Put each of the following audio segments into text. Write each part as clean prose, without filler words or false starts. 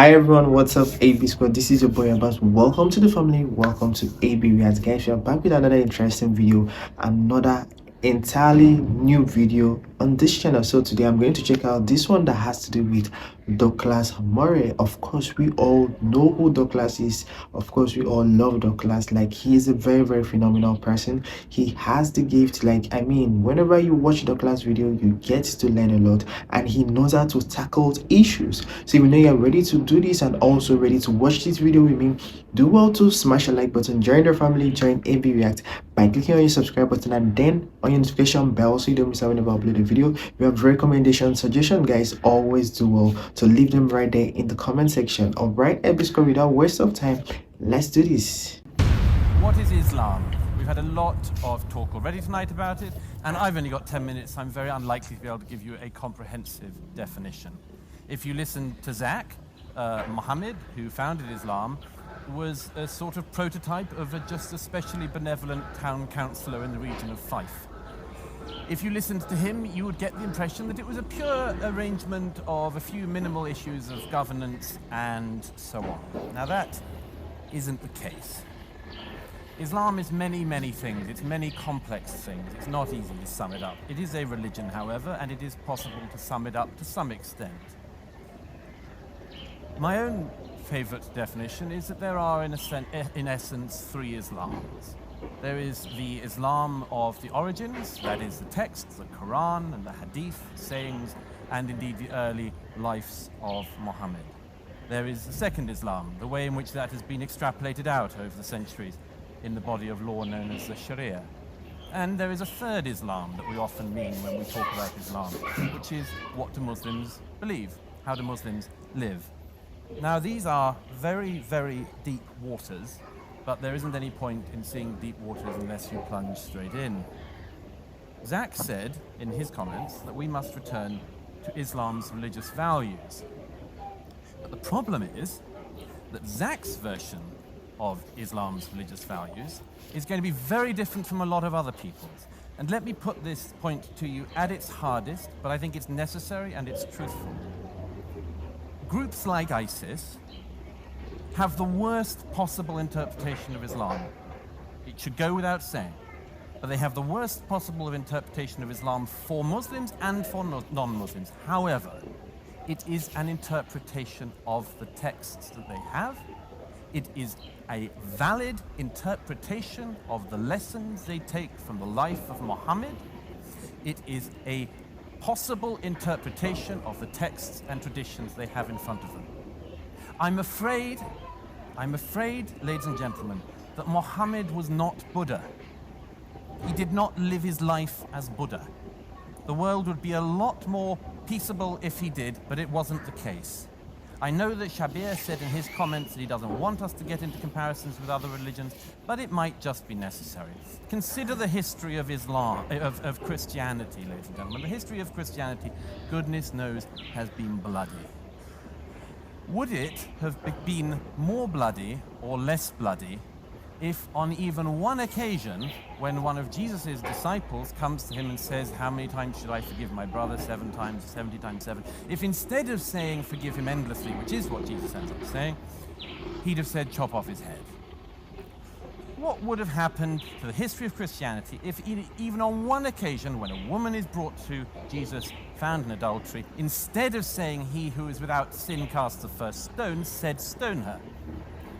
Hi everyone, what's up AB Squad? This is your boy Abbas. Welcome to the family, welcome to AB Reacts. Guys, we are back with another interesting video, another entirely new video on this channel. So today I'm going to check out this one that has to do with Douglas Murray. Of course, we all know who Douglas is. Of course, we all love Douglas. Like, he is a very phenomenal person. He has the gift. Like, I mean, whenever you watch Douglas video, you get to learn a lot, and he knows how to tackle issues. So if you know you're ready to do this and also ready to watch this video with me, do well to smash a like button, join the family, join AB React by clicking on your subscribe button and then on your notification bell so you don't miss out whenever I upload a video. If you have recommendation, suggestion, guys, always do well to leave them right there in the comment section. All right, episode without waste of time, let's do this. What is Islam? We've had a lot of talk already tonight about it, and I've only got 10 minutes, so I'm very unlikely to be able to give you a comprehensive definition. If you listen to Zach, Muhammad, who founded Islam, was a sort of prototype of a just especially benevolent town councillor in the region of Fife. If you listened to him, you would get the impression that it was a pure arrangement of a few minimal issues of governance and so on. Now that isn't the case. Islam is many things. It's many complex things. It's not easy to sum it up. It is a religion, however, and it is possible to sum it up to some extent. My own favorite definition is that there are, in essence, three Islams. There is the Islam of the origins, that is the texts, the Quran and the Hadith, sayings, and indeed the early lives of Muhammad. There is the second Islam, the way in which that has been extrapolated out over the centuries in the body of law known as the Sharia. And there is a third Islam that we often mean when we talk about Islam, which is what do Muslims believe? How do Muslims live? Now, these are very deep waters, but there isn't any point in seeing deep waters unless you plunge straight in. Zach said in his comments that we must return to Islam's religious values. But the problem is that Zach's version of Islam's religious values is going to be very different from a lot of other people's. And let me put this point to you at its hardest, but I think it's necessary and it's truthful. Groups like ISIS have the worst possible interpretation of Islam. It should go without saying. But they have the worst possible interpretation of Islam for Muslims and for non-Muslims. However, it is an interpretation of the texts that they have. It is a valid interpretation of the lessons they take from the life of Muhammad. It is a possible interpretation of the texts and traditions they have in front of them. I'm afraid, ladies and gentlemen, that Muhammad was not Buddha. He did not live his life as Buddha. The world would be a lot more peaceable if he did, but it wasn't the case. I know that Shabir said in his comments that he doesn't want us to get into comparisons with other religions, but it might just be necessary. Consider the history of Islam, of Christianity, ladies and gentlemen. The history of Christianity, goodness knows, has been bloody. Would it have been more bloody or less bloody if on even one occasion, when one of Jesus' disciples comes to him and says, how many times should I forgive my brother? 7 times, 70 times 7. If instead of saying forgive him endlessly, which is what Jesus ends up saying, he'd have said chop off his head. What would have happened to the history of Christianity if even on one occasion when a woman is brought to Jesus found in adultery, instead of saying he who is without sin casts the first stone, said stone her?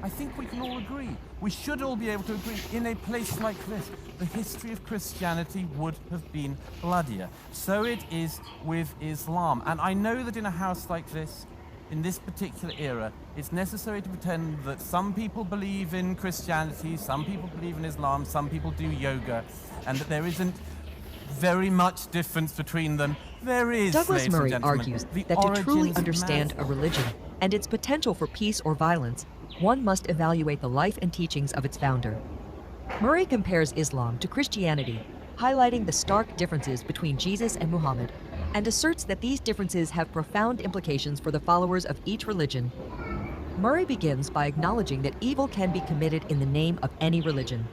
I think we can all agree. We should all be able to agree, in a place like this, the history of Christianity would have been bloodier. So it is with Islam. And I know that in a house like this, in this particular era, it's necessary to pretend that some people believe in Christianity, some people believe in Islam, some people do yoga, and that there isn't very much difference between them. There is, Douglas Murray argues that to truly understand a religion and its potential for peace or violence, one must evaluate the life and teachings of its founder. Murray compares Islam to Christianity, highlighting the stark differences between Jesus and Muhammad, and asserts that these differences have profound implications for the followers of each religion. Murray begins by acknowledging that evil can be committed in the name of any religion.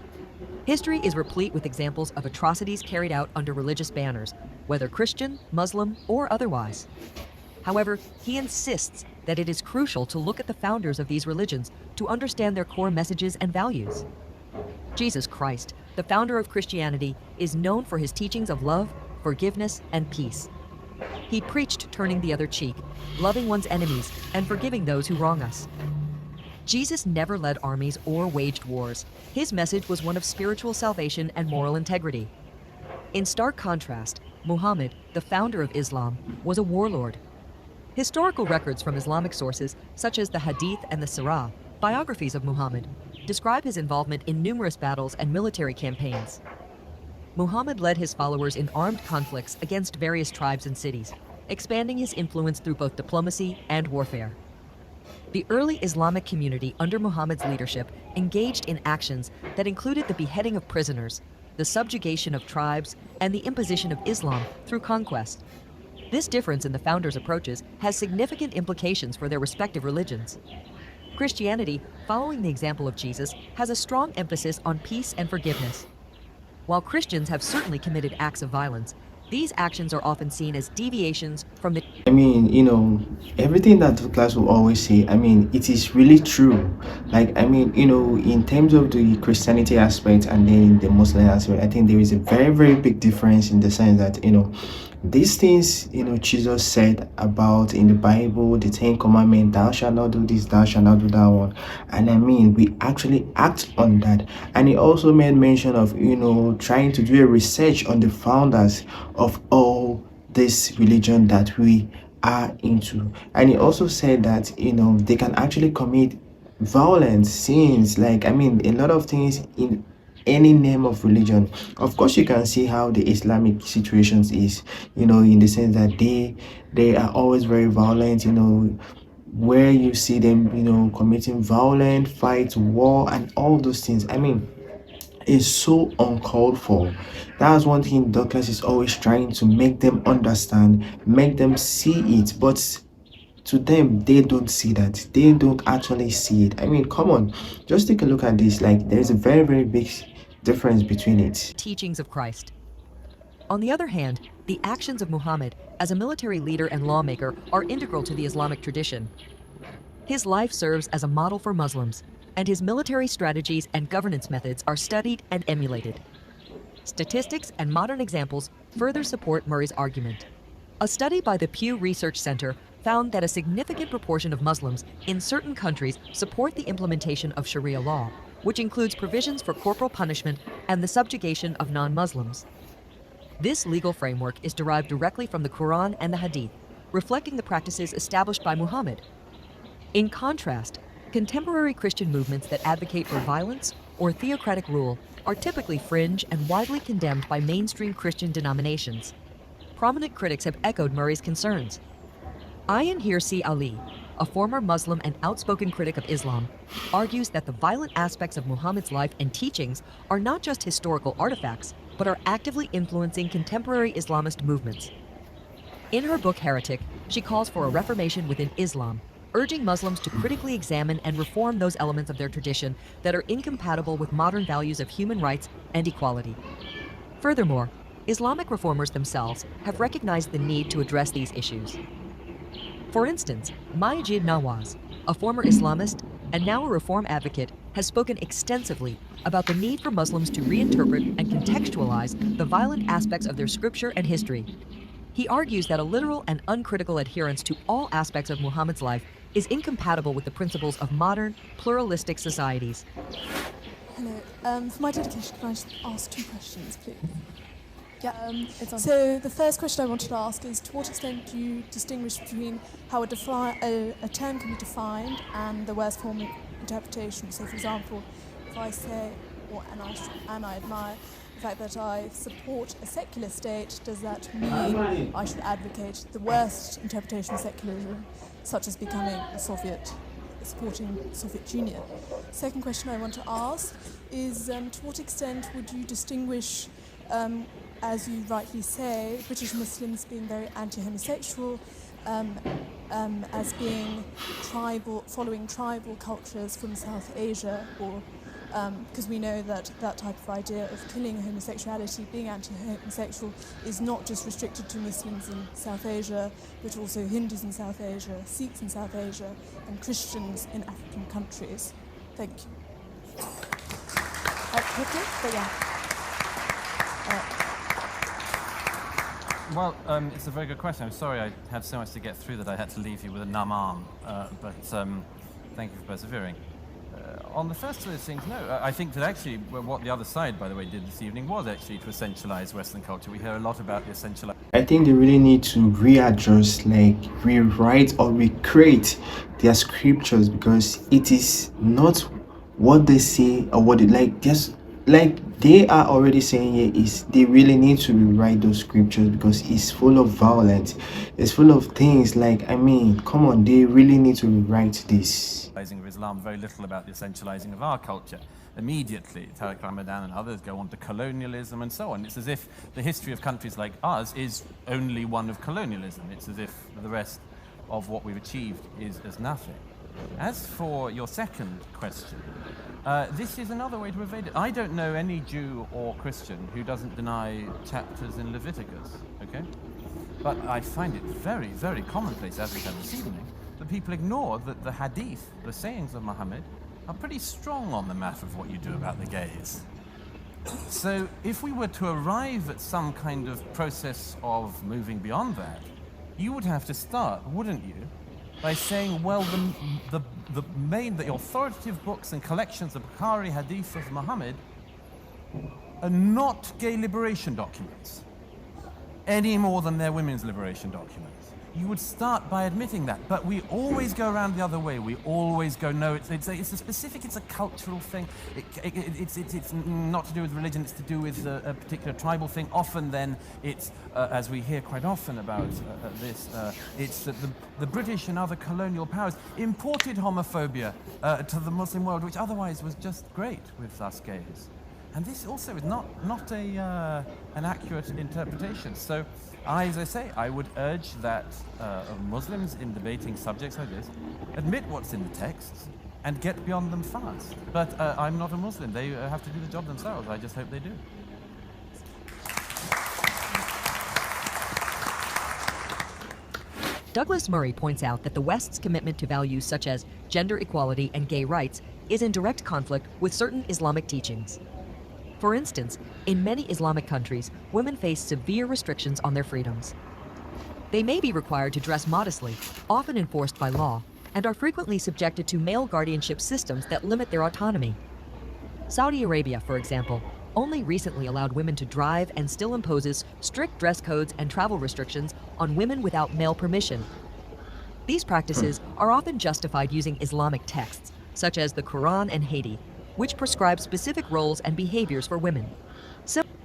History is replete with examples of atrocities carried out under religious banners, whether Christian, Muslim, or otherwise. However, he insists that it is crucial to look at the founders of these religions to understand their core messages and values. Jesus Christ, the founder of Christianity, is known for his teachings of love, forgiveness, and peace. He preached turning the other cheek, loving one's enemies, and forgiving those who wrong us. Jesus never led armies or waged wars. His message was one of spiritual salvation and moral integrity. In stark contrast, Muhammad, the founder of Islam, was a warlord. Historical records from Islamic sources, such as the Hadith and the Sirah, biographies of Muhammad, describe his involvement in numerous battles and military campaigns. Muhammad led his followers in armed conflicts against various tribes and cities, expanding his influence through both diplomacy and warfare. The early Islamic community under Muhammad's leadership engaged in actions that included the beheading of prisoners, the subjugation of tribes, and the imposition of Islam through conquest. This difference in the founders' approaches has significant implications for their respective religions. Christianity, following the example of Jesus, has a strong emphasis on peace and forgiveness. While Christians have certainly committed acts of violence, these actions are often seen as deviations from the... I mean, everything that the class will always say, I mean, it is really true. Like, I mean, in terms of the Christianity aspect and then the Muslim aspect, I think there is a very, very big difference in the sense that, these things, Jesus said about in the Bible, the 10 Commandments, thou shalt not do this, thou shalt not do that one. And I mean, we actually act on that. And he also made mention of, trying to do a research on the founders of all this religion that we are into. And he also said that, they can actually commit violent sins. Like, I mean, a lot of things in any name of religion. Of course, you can see how the Islamic situations is, in the sense that they are always very violent, where you see them, committing violent fights, war, and all those things. I mean, it's so uncalled for. That's one thing Douglas is always trying to make them understand, make them see it, but to them, they don't see that. They don't actually see it. I mean, come on, just take a look at this. Like, there's a very, very big difference between it. Teachings of Christ. On the other hand, the actions of Muhammad as a military leader and lawmaker are integral to the Islamic tradition. His life serves as a model for Muslims, and his military strategies and governance methods are studied and emulated. Statistics and modern examples further support Murray's argument. A study by the Pew Research Center found that a significant proportion of Muslims in certain countries support the implementation of Sharia law, which includes provisions for corporal punishment and the subjugation of non-Muslims. This legal framework is derived directly from the Quran and the Hadith, reflecting the practices established by Muhammad. In contrast, contemporary Christian movements that advocate for violence or theocratic rule are typically fringe and widely condemned by mainstream Christian denominations. Prominent critics have echoed Murray's concerns. Ayan Hirsi Ali, a former Muslim and outspoken critic of Islam, argues that the violent aspects of Muhammad's life and teachings are not just historical artifacts, but are actively influencing contemporary Islamist movements. In her book Heretic, she calls for a reformation within Islam, urging Muslims to critically examine and reform those elements of their tradition that are incompatible with modern values of human rights and equality. Furthermore, Islamic reformers themselves have recognized the need to address these issues. For instance, Majid Nawaz, a former Islamist and now a reform advocate, has spoken extensively about the need for Muslims to reinterpret and contextualize the violent aspects of their scripture and history. He argues that a literal and uncritical adherence to all aspects of Muhammad's life is incompatible with the principles of modern, pluralistic societies. Hello. For my dedication, can I just ask 2 questions, please? Yeah. So the first question I wanted to ask is, to what extent do you distinguish between how a term can be defined and the worst form of interpretation? So, for example, if I say, and I admire the fact that I support a secular state, does that mean I should advocate the worst interpretation of secularism, such as becoming supporting the Soviet Union? Second question I want to ask is, to what extent would you distinguish, as you rightly say, British Muslims being very anti-homosexual, as being following tribal cultures from South Asia, or because we know that that type of idea of killing homosexuality, being anti-homosexual, is not just restricted to Muslims in South Asia, but also Hindus in South Asia, Sikhs in South Asia, and Christians in African countries. Thank you. Quickly, but yeah. Well, it's a very good question. I'm sorry I had so much to get through that I had to leave you with a numb arm, but thank you for persevering. On the first of those things, no, I think that actually what the other side, by the way, did this evening was actually to essentialize Western culture. We hear a lot about the essentialization. I think they really need to readjust, like rewrite or recreate their scriptures, because it is not what they say or what they like. Just like they are already saying here, is they really need to rewrite those scriptures because it's full of violence, it's full of things like, I mean, come on, they really need to rewrite this. Of Islam, very little about the essentializing of our culture. Immediately, Tariq Ramadan and others go on to colonialism and so on. It's as if the history of countries like ours is only one of colonialism. It's as if the rest of what we've achieved is nothing. As for your second question, this is another way to evade it. I don't know any Jew or Christian who doesn't deny chapters in Leviticus, okay? But I find it very, very commonplace, as we had this evening, that people ignore that the hadith, the sayings of Muhammad, are pretty strong on the matter of what you do about the gays. So if we were to arrive at some kind of process of moving beyond that, you would have to start, wouldn't you, by saying, well, the authoritative books and collections of Bukhari hadith of Muhammad are not gay liberation documents, any more than they're women's liberation documents. You would start by admitting that, but we always go around the other way. We always go, no, it's a specific, it's a cultural thing. It's not to do with religion, it's to do with a particular tribal thing. Often then, it's, as we hear quite often about this, it's that the British and other colonial powers imported homophobia to the Muslim world, which otherwise was just great with us gays. And this also is not an accurate interpretation. So, as I say, I would urge that Muslims in debating subjects like this admit what's in the texts and get beyond them fast. But I'm not a Muslim. They have to do the job themselves. I just hope they do. Douglas Murray points out that the West's commitment to values such as gender equality and gay rights is in direct conflict with certain Islamic teachings. For instance, in many Islamic countries, women face severe restrictions on their freedoms. They may be required to dress modestly, often enforced by law, and are frequently subjected to male guardianship systems that limit their autonomy. Saudi Arabia, for example, only recently allowed women to drive and still imposes strict dress codes and travel restrictions on women without male permission. These practices are often justified using Islamic texts, such as the Quran and Hadith, which prescribe specific roles and behaviors for women.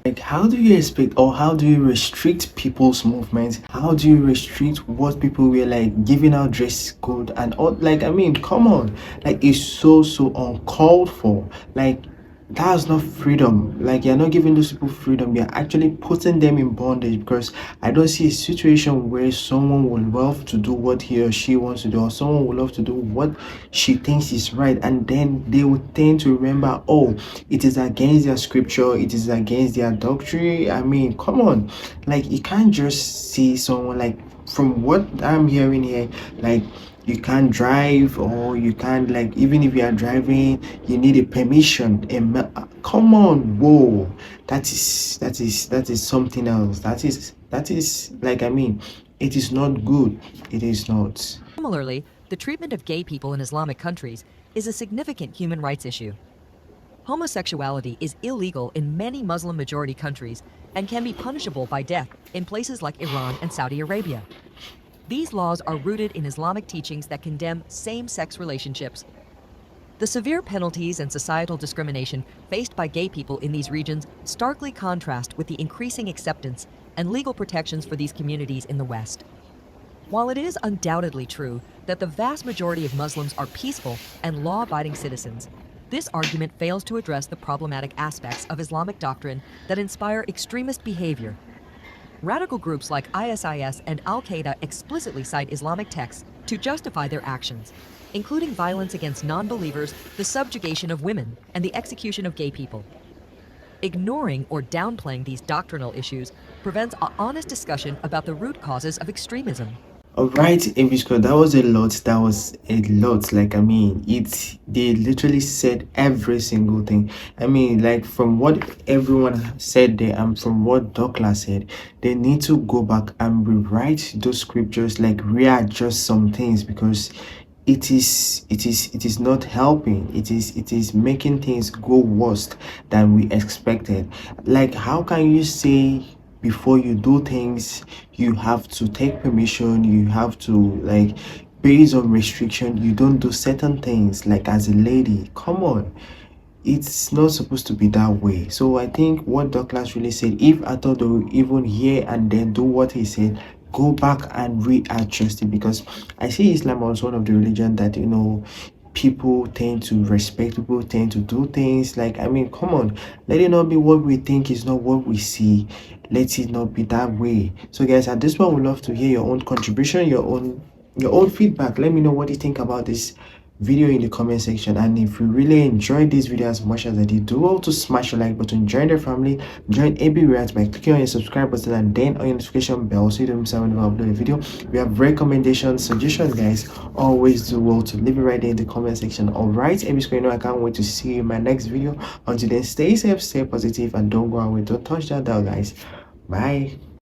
Like, how do you expect, or how do you restrict people's movements? How do you restrict what people were like giving out dress code and all? Like, I mean, come on, like it's so uncalled for. Like, that's not freedom. Like, you're not giving those people freedom, you're actually putting them in bondage, because I don't see a situation where someone will love to do what he or she wants to do, or someone will love to do what she thinks is right, and then they will tend to remember, oh, it is against their scripture, it is against their doctrine. I mean, come on, like you can't just see someone, like from what I'm hearing here, like you can't drive, or you can't, like, even if you are driving, you need a permission. Come on, whoa, that is something else. That is like, I mean, it is not good. It is not. Similarly, the treatment of gay people in Islamic countries is a significant human rights issue. Homosexuality is illegal in many Muslim-majority countries and can be punishable by death in places like Iran and Saudi Arabia. These laws are rooted in Islamic teachings that condemn same-sex relationships. The severe penalties and societal discrimination faced by gay people in these regions starkly contrast with the increasing acceptance and legal protections for these communities in the West. While it is undoubtedly true that the vast majority of Muslims are peaceful and law-abiding citizens, this argument fails to address the problematic aspects of Islamic doctrine that inspire extremist behavior. Radical groups like ISIS and Al-Qaeda explicitly cite Islamic texts to justify their actions. including violence against non-believers, the subjugation of women, and the execution of gay people. Ignoring or downplaying these doctrinal issues prevents an honest discussion about the root causes of extremism. Alright, Evisco, that was a lot. That was a lot. Like, I mean, they literally said every single thing. I mean, like, from what everyone said there and from what Douglas said, they need to go back and rewrite those scriptures, like readjust some things, because it is not helping. It is making things go worse than we expected. Like, how can you say before you do things you have to take permission, you have to, like, based on restriction, you don't do certain things? Like, as a lady, come on, it's not supposed to be that way. So I think what Douglas really said, if I thought they would even hear and then do what he said, go back and readjust it, because I see Islam as one of the religion that, you know, people tend to respect, people tend to do things. Like, I mean, come on, let it not be what we think is not what we see. Let it not be that way. So guys, at this point, we'd love to hear your own contribution, your own feedback. Let me know what you think about this video in the comment section. And if you really enjoyed this video as much as I did, do all to smash the like button, join the family, join AB Reacts by clicking on your subscribe button and then on your notification bell so you don't miss out when I upload a video. We have recommendations, suggestions, guys. Always do well to leave it right there in the comment section. Alright, AB Square, I can't wait to see you in my next video. Until then, stay safe, stay positive, and don't go away. Don't touch that dial, guys. Bye.